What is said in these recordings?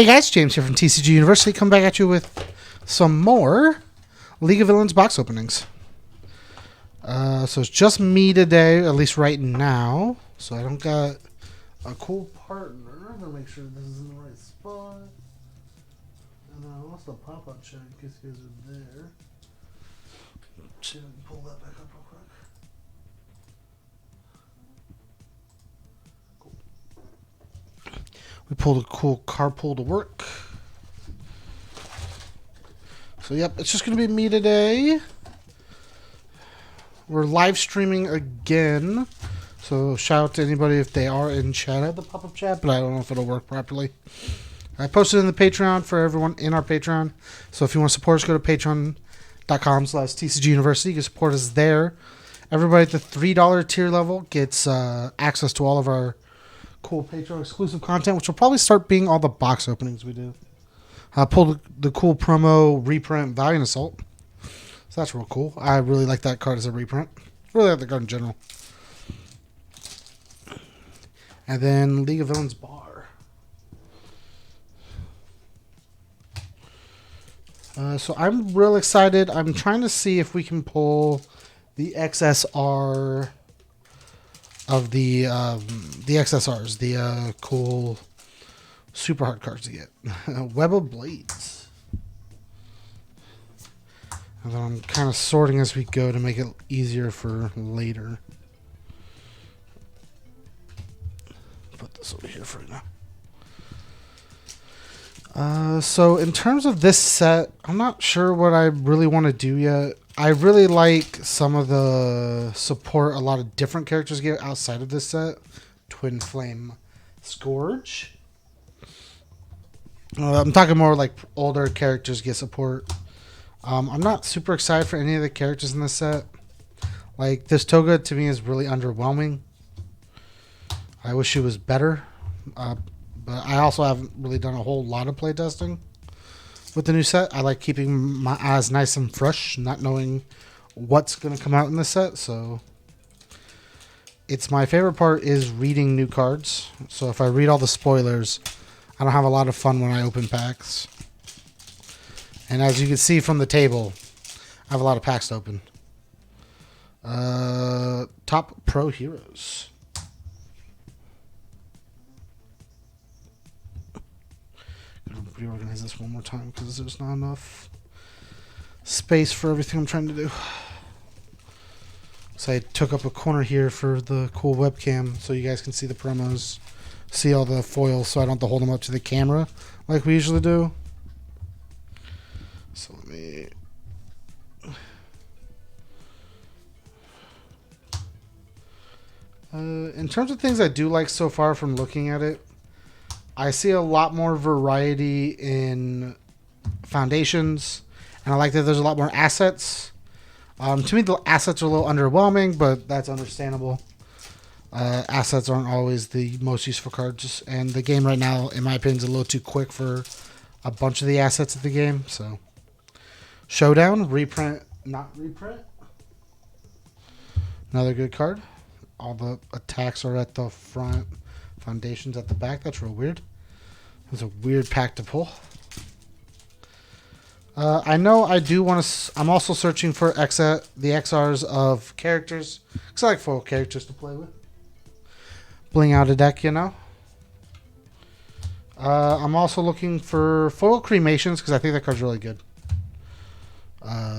Hey guys, James here from TCG University. Come back at you with some more League of Villains box openings. So it's just me today, at least right now. So I don't got a cool partner. I'm gonna make sure this is in the right spot. And then I lost a pop-up check in case you guys are there. See if I can pull that back up real quick. We pulled a cool carpool to work. So, yep, it's just going to be me today. We're live streaming again. So, shout out to anybody if they are in chat. I have the pop-up chat, but I don't know if it'll work properly. I posted in the Patreon for everyone in our Patreon. So, if you want to support us, go to patreon.com/TCG University. You can support us there. Everybody at the $3 tier level gets access to all of our cool Patreon exclusive content, which will probably start being all the box openings we do. I pulled the cool promo reprint Valiant Assault. So that's real cool. I really like that card as a reprint. Really like the card in general. And then League of Villains Bar. So I'm real excited. I'm trying to see if we can pull the XSR of the XSRs, the cool super hard cards to get. Web of Blades. And then I'm kind of sorting as we go to make it easier for later. Put this over here for now. So in terms of this set, I'm not sure what I really want to do yet. I really like some of the support a lot of different characters get outside of this set. Twin Flame Scourge. I'm talking more like older characters get support. I'm not super excited for any of the characters in this set. Like, this Toga to me is really underwhelming. I wish it was better. But I also haven't really done a whole lot of playtesting with the new set. I like keeping my eyes nice and fresh, not knowing what's going to come out in the set. So it's my favorite part is reading new cards. So if I read all the spoilers, I don't have a lot of fun when I open packs. And as you can see from the table, I have a lot of packs to open. Top Pro Heroes. Reorganize this one more time because there's not enough space for everything I'm trying to do. So I took up a corner here for the cool webcam so you guys can see the promos, see all the foils so I don't have to hold them up to the camera like we usually do. So let me... in terms of things I do like so far from looking at it, I see a lot more variety in foundations, and I like that there's a lot more assets. To me, the assets are a little underwhelming, but that's understandable. Assets aren't always the most useful cards, and the game right now, in my opinion, is a little too quick for a bunch of the assets of the game. So, Showdown, reprint, not reprint. Another good card. All the attacks are at the front. Foundations at the back. That's real weird. It's a weird pack to pull. I know I do want to... I'm also searching for the XRs of characters. Because I like foil characters to play with. Bling out a deck, you know. I'm also looking for foil cremations because I think that card's really good.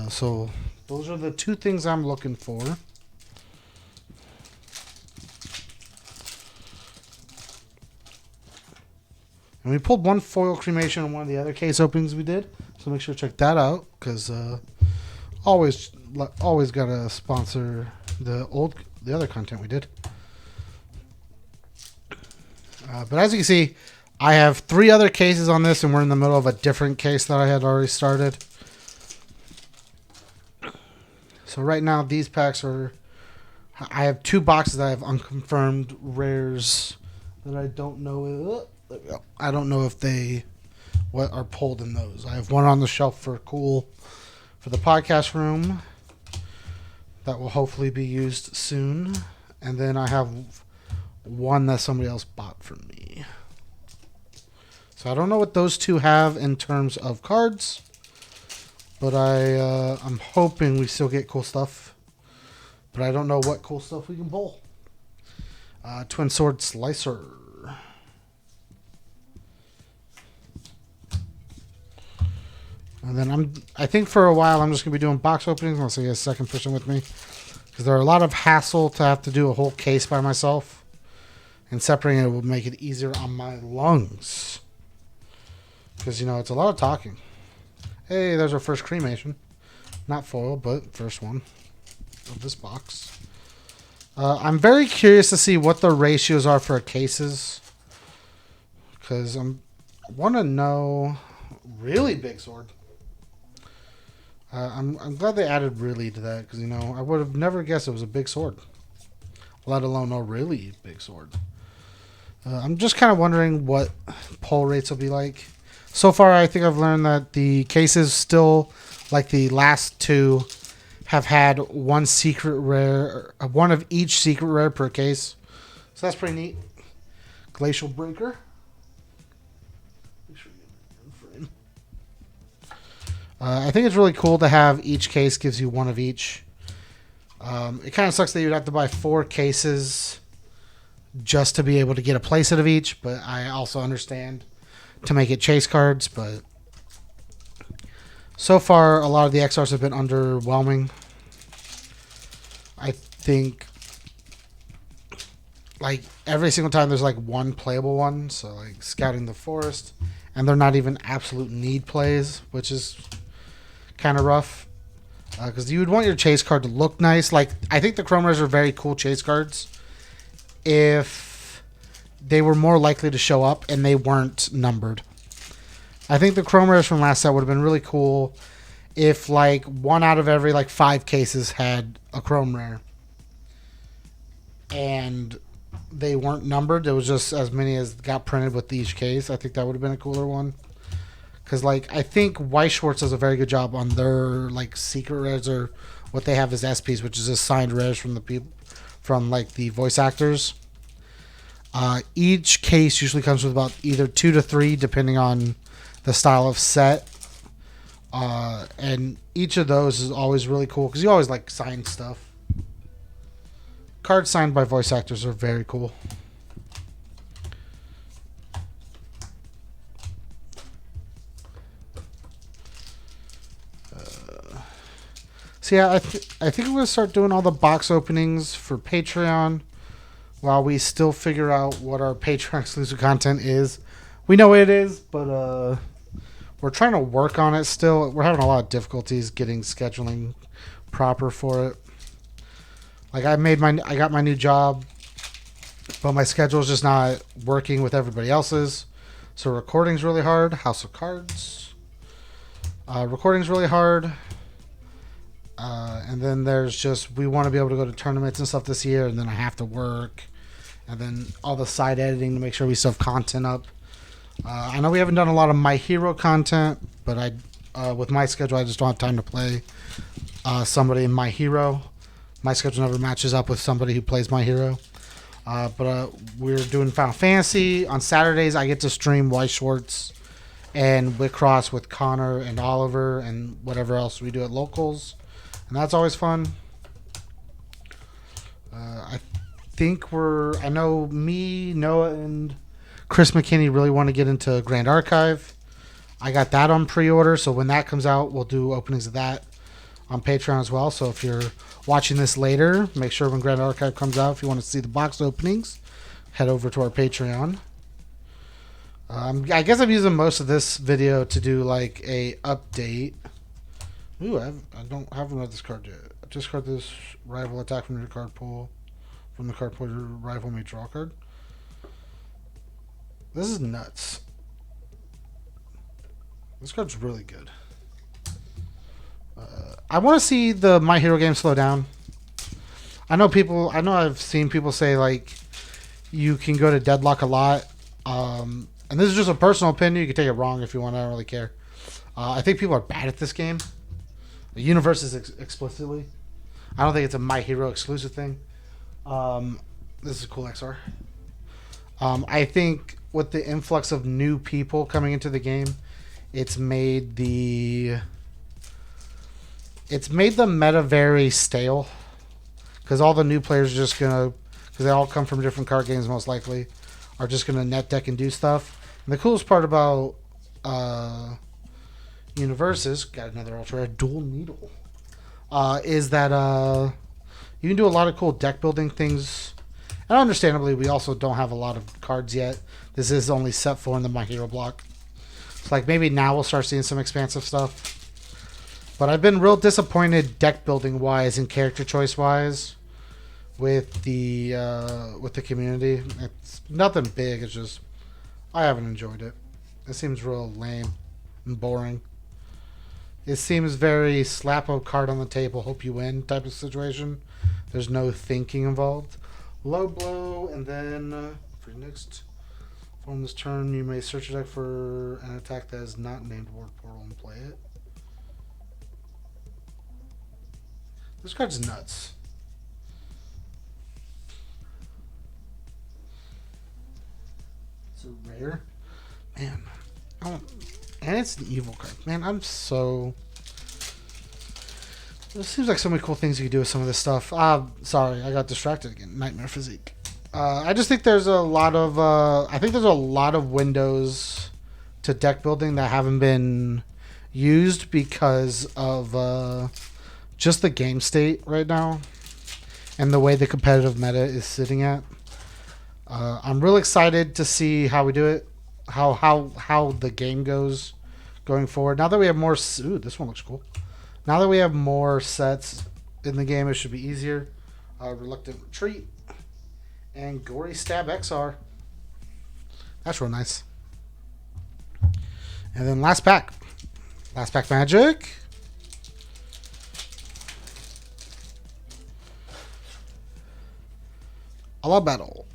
So those are the two things I'm looking for. And we pulled one foil cremation on one of the other case openings we did. So make sure to check that out. Because always got to sponsor the other content we did. But as you can see, I have 3 other cases on this. And we're in the middle of a different case that I had already started. So right now, these packs are... I have 2 boxes that I have unconfirmed rares that I don't know... I don't know if they are pulled in those. I have one on the shelf for the podcast room that will hopefully be used soon, and then I have one that somebody else bought from me. So I don't know what those two have in terms of cards, but I'm hoping we still get cool stuff. But I don't know what cool stuff we can pull. Twin Sword Slicer. And then I think for a while I'm just going to be doing box openings unless I get a second person with me. Because there are a lot of hassle to have to do a whole case by myself. And separating it will make it easier on my lungs. Because, you know, it's a lot of talking. Hey, there's our first cremation. Not foil, but first one of this box. I'm very curious to see what the ratios are for cases. Because I want to know... Really big sword. I'm glad they added really to that. Because, you know, I would have never guessed it was a big sword. Let alone a really big sword. I'm just kind of wondering what pull rates will be like. So far, I think I've learned that the cases still, like the last two, have had one secret rare, one of each secret rare per case. So that's pretty neat. Glacial Breaker. I think it's really cool to have each case gives you one of each. It kind of sucks that you'd have to buy 4 cases just to be able to get a playset of each, but I also understand to make it chase cards, but so far a lot of the XRs have been underwhelming. I think like every single time there's like one playable one, so like Scouting the Forest, and they're not even absolute need plays, which is kind of rough. Because you would want your chase card to look nice. Like, I think the Chrome Rares are very cool chase cards if they were more likely to show up and they weren't numbered. I think the Chrome Rares from last set would have been really cool if, like, 1 out of every, like, 5 cases had a Chrome Rare. And they weren't numbered. It was just as many as got printed with each case. I think that would have been a cooler one. Because, like, I think Weiss Schwarz does a very good job on their, like, secret rares, or what they have as SPs, which is just signed rares from the people, from, like, the voice actors. Each case usually comes with about either 2 to 3, depending on the style of set. And each of those is always really cool, because you always, like, sign stuff. Cards signed by voice actors are very cool. So yeah, I think I'm going to start doing all the box openings for Patreon while we still figure out what our Patreon exclusive content is. We know what it is, but we're trying to work on it still. We're having a lot of difficulties getting scheduling proper for it. Like I got my new job, but my schedule is just not working with everybody else's. So recording's really hard. House of Cards. Recording's really hard. And then there's just, we want to be able to go to tournaments and stuff this year, and then I have to work. And then all the side editing to make sure we still have content up. I know we haven't done a lot of My Hero content, but with my schedule, I just don't have time to play somebody in My Hero. My schedule never matches up with somebody who plays My Hero. But we're doing Final Fantasy. On Saturdays, I get to stream Weiss Schwarz and Witcross with Connor and Oliver and whatever else we do at locals. And that's always fun. I think I know me, Noah, and Chris McKinney really want to get into Grand Archive. I got that on pre-order, so when that comes out, we'll do openings of that on Patreon as well. So if you're watching this later, make sure when Grand Archive comes out, if you want to see the box openings, head over to our Patreon. I guess I'm using most of this video to do like a update. Ooh, I haven't read this card yet. I just got this rival attack from your card pool. From the card pool, your rival may draw a card. This is nuts. This card's really good. I want to see the My Hero game slow down. I know I've seen people say like you can go to deadlock a lot. And this is just a personal opinion. You can take it wrong if you want. I don't really care. I think people are bad at this game. The universe is explicitly. I don't think it's a My Hero exclusive thing. This is a cool XR. I think with the influx of new people coming into the game, it's made the meta very stale, because all the new players are just gonna, because they all come from different card games most likely, are just gonna net deck and do stuff. And the coolest part about Universes, got another ultra rare dual needle, is that you can do a lot of cool deck building things. And understandably, we also don't have a lot of cards yet. This is only set 4 in the My Hero block. It's like maybe now we'll start seeing some expansive stuff. But I've been real disappointed deck building wise and character choice wise with the community. It's nothing big. It's just I haven't enjoyed it. It seems real lame and boring. It seems very slap a card on the table, hope you win type of situation. There's no thinking involved. Low blow, and then for your next form this turn, you may search your deck for an attack that is not named Ward Portal and play it. This card's nuts. It's a rare. Man. And it's an evil card. Man, I'm so... It seems like so many cool things you can do with some of this stuff. Sorry, I got distracted again. Nightmare Physique. I just think there's a lot of... I think there's a lot of windows to deck building that haven't been used because of just the game state right now and the way the competitive meta is sitting at. I'm real excited to see how we do it, how the game goes going forward. Now that we have more... Ooh, this one looks cool. Now that we have more sets in the game, it should be easier. Reluctant Retreat and Gory Stab XR. That's real nice. And then last pack. Last pack magic. Allah Battle.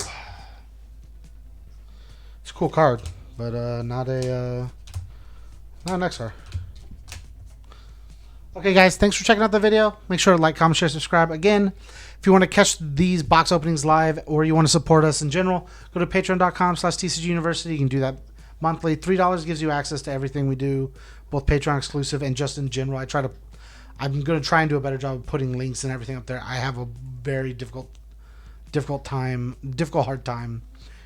It's a cool card, but not an XR. Okay, guys, thanks for checking out the video. Make sure to like, comment, share, subscribe. Again, if you want to catch these box openings live or you want to support us in general, go to patreon.com/TCGUniversity. You can do that monthly. $3 gives you access to everything we do, both Patreon exclusive and just in general. I'm going to try and do a better job of putting links and everything up there. I have a very difficult hard time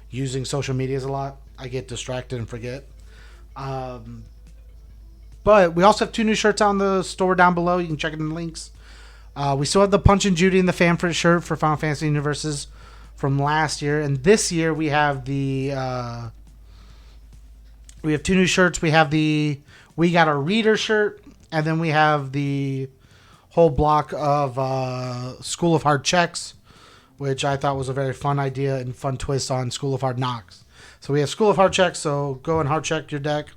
using social medias a lot. I get distracted and forget. But we also have 2 new shirts on the store down below. You can check it in the links. We still have the Punch and Judy and the Fanfrit shirt for Final Fantasy Universes from last year. And this year we have we have 2 new shirts. We have the We Got a Reader shirt. And then we have the whole block of School of Hard Checks, which I thought was a very fun idea and fun twist on School of Hard Knocks. So we have School of Hard Checks, so go and hard check your deck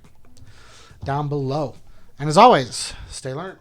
down below. And as always, stay learned.